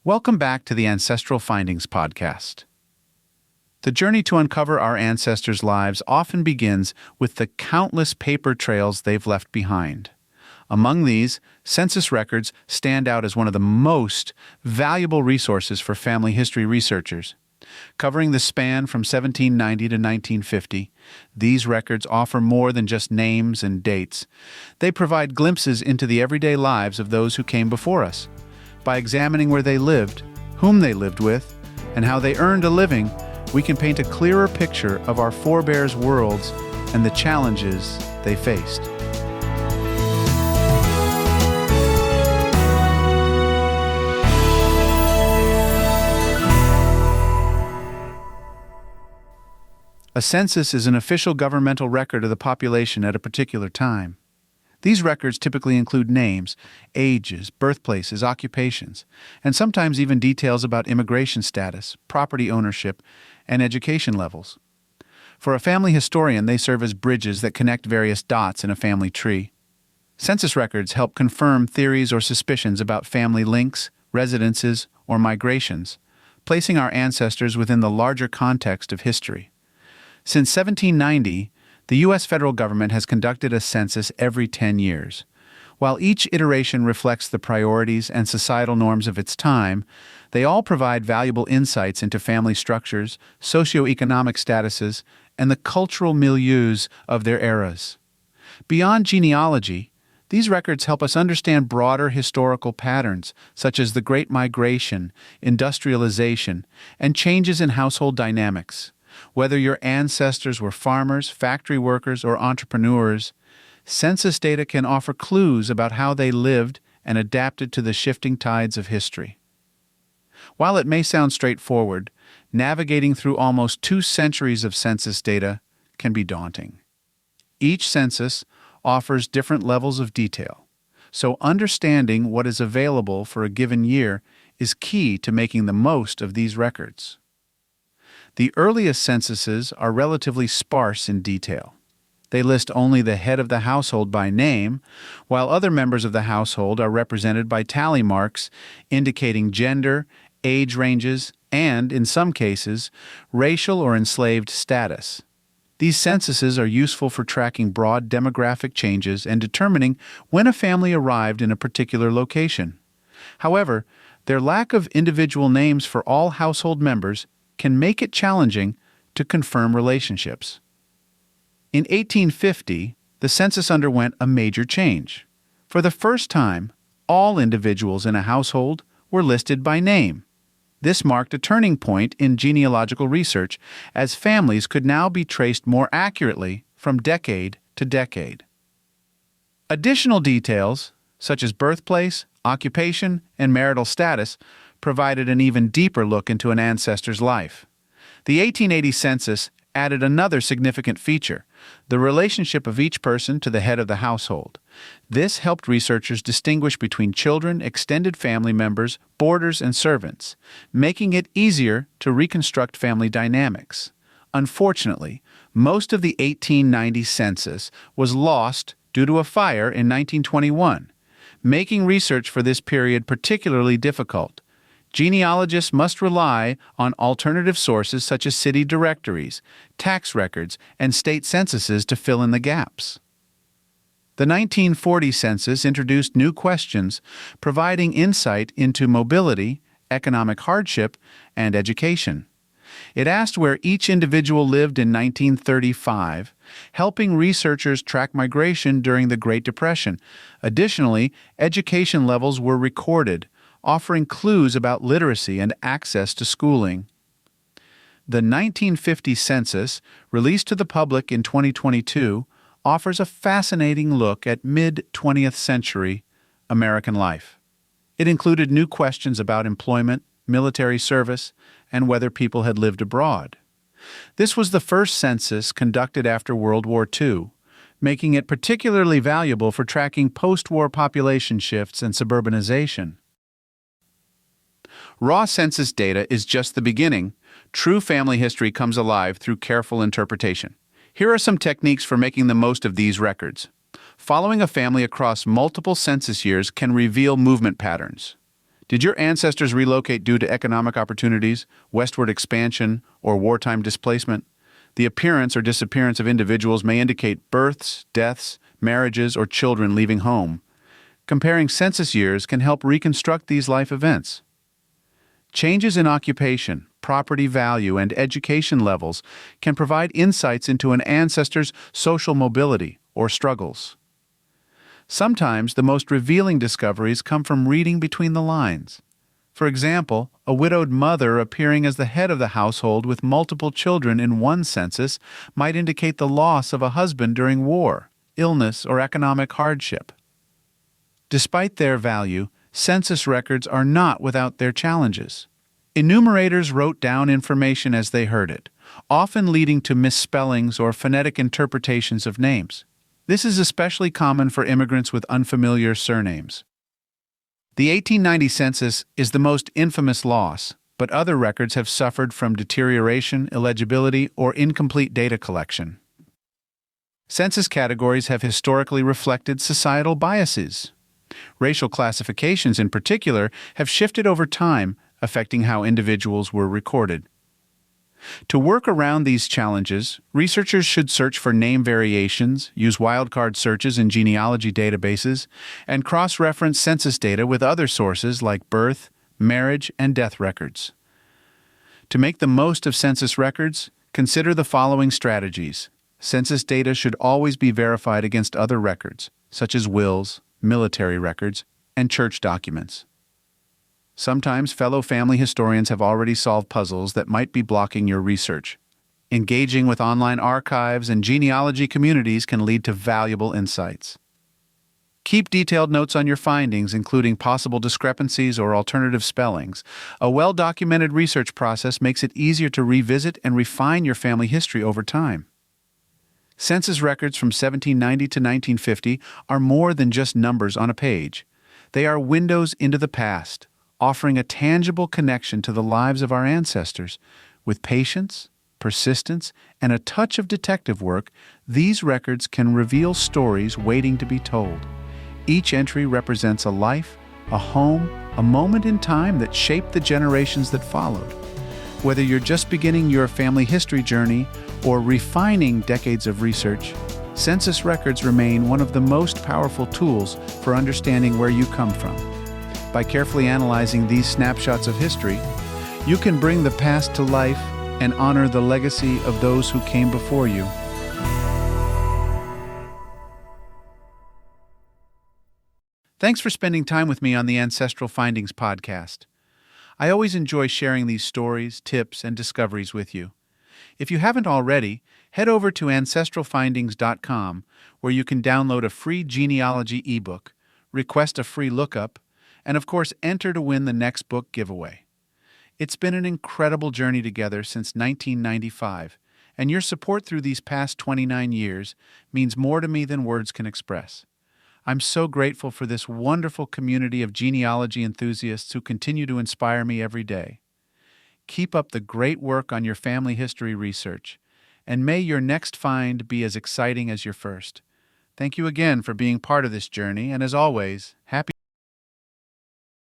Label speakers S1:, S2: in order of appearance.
S1: Welcome back to the Ancestral Findings podcast. The journey to uncover our ancestors' lives often begins with the countless paper trails they've left behind. Among these, census records stand out as one of the most valuable resources for family history researchers. Covering the span from 1790 to 1950, these records offer more than just names and dates. They provide glimpses into the everyday lives of those who came before us. By examining where they lived, whom they lived with, and how they earned a living, we can paint a clearer picture of our forebears' worlds and the challenges they faced. A census is an official governmental record of the population at a particular time. These records typically include names, ages, birthplaces, occupations, and sometimes even details about immigration status, property ownership, and education levels. For a family historian, they serve as bridges that connect various dots in a family tree. Census records help confirm theories or suspicions about family links, residences, or migrations, placing our ancestors within the larger context of history. Since 1790, the U.S. federal government has conducted a census every 10 years. While each iteration reflects the priorities and societal norms of its time, they all provide valuable insights into family structures, socioeconomic statuses, and the cultural milieus of their eras. Beyond genealogy, these records help us understand broader historical patterns, such as the Great Migration, industrialization, and changes in household dynamics. Whether your ancestors were farmers, factory workers, or entrepreneurs, census data can offer clues about how they lived and adapted to the shifting tides of history. While it may sound straightforward, navigating through almost 2 centuries of census data can be daunting. Each census offers different levels of detail, so understanding what is available for a given year is key to making the most of these records. The earliest censuses are relatively sparse in detail. They list only the head of the household by name, while other members of the household are represented by tally marks indicating gender, age ranges, and, in some cases, racial or enslaved status. These censuses are useful for tracking broad demographic changes and determining when a family arrived in a particular location. However, their lack of individual names for all household members can make it challenging to confirm relationships. In 1850, the census underwent a major change. For the first time, all individuals in a household were listed by name. This marked a turning point in genealogical research, as families could now be traced more accurately from decade to decade. Additional details, such as birthplace, occupation, and marital status, provided an even deeper look into an ancestor's life. The 1880 census added another significant feature, the relationship of each person to the head of the household. This helped researchers distinguish between children, extended family members, boarders, and servants, making it easier to reconstruct family dynamics. Unfortunately, most of the 1890 census was lost due to a fire in 1921, making research for this period particularly difficult. Genealogists must rely on alternative sources such as city directories, tax records, and state censuses to fill in the gaps. The 1940 census introduced new questions, providing insight into mobility, economic hardship, and education. It asked where each individual lived in 1935, helping researchers track migration during the Great Depression. Additionally, education levels were recorded, offering clues about literacy and access to schooling. The 1950 census, released to the public in 2022, offers a fascinating look at mid-20th century American life. It included new questions about employment, military service, and whether people had lived abroad. This was the first census conducted after World War II, making it particularly valuable for tracking post-war population shifts and suburbanization. Raw census data is just the beginning. True family history comes alive through careful interpretation. Here are some techniques for making the most of these records. Following a family across multiple census years can reveal movement patterns. Did your ancestors relocate due to economic opportunities, westward expansion, or wartime displacement? The appearance or disappearance of individuals may indicate births, deaths, marriages, or children leaving home. Comparing census years can help reconstruct these life events. Changes in occupation, property value, and education levels can provide insights into an ancestor's social mobility or struggles. Sometimes the most revealing discoveries come from reading between the lines. For example, a widowed mother appearing as the head of the household with multiple children in one census might indicate the loss of a husband during war, illness, or economic hardship. Despite their value, census records are not without their challenges. Enumerators wrote down information as they heard it, often leading to misspellings or phonetic interpretations of names. This is especially common for immigrants with unfamiliar surnames. The 1890 census is the most infamous loss, but other records have suffered from deterioration, illegibility, or incomplete data collection. Census categories have historically reflected societal biases. Racial classifications, in particular, have shifted over time, affecting how individuals were recorded. To work around these challenges, researchers should search for name variations, use wildcard searches in genealogy databases, and cross-reference census data with other sources like birth, marriage, and death records. To make the most of census records, consider the following strategies. Census data should always be verified against other records, such as wills, military records, and church documents. Sometimes fellow family historians have already solved puzzles that might be blocking your research. Engaging with online archives and genealogy communities can lead to valuable insights. Keep detailed notes on your findings, including possible discrepancies or alternative spellings. A well-documented research process makes it easier to revisit and refine your family history over time. Census records from 1790 to 1950 are more than just numbers on a page. They are windows into the past, offering a tangible connection to the lives of our ancestors. With patience, persistence, and a touch of detective work, these records can reveal stories waiting to be told. Each entry represents a life, a home, a moment in time that shaped the generations that followed. Whether you're just beginning your family history journey or refining decades of research, census records remain one of the most powerful tools for understanding where you come from. By carefully analyzing these snapshots of history, you can bring the past to life and honor the legacy of those who came before you. Thanks for spending time with me on the Ancestral Findings podcast. I always enjoy sharing these stories, tips, and discoveries with you. If you haven't already, head over to ancestralfindings.com, where you can download a free genealogy ebook, request a free lookup, and of course enter to win the next book giveaway. It's been an incredible journey together since 1995, and your support through these past 29 years means more to me than words can express. I'm so grateful for this wonderful community of genealogy enthusiasts who continue to inspire me every day. Keep up the great work on your family history research, and may your next find be as exciting as your first. Thank you again for being part of this journey, and as always, happy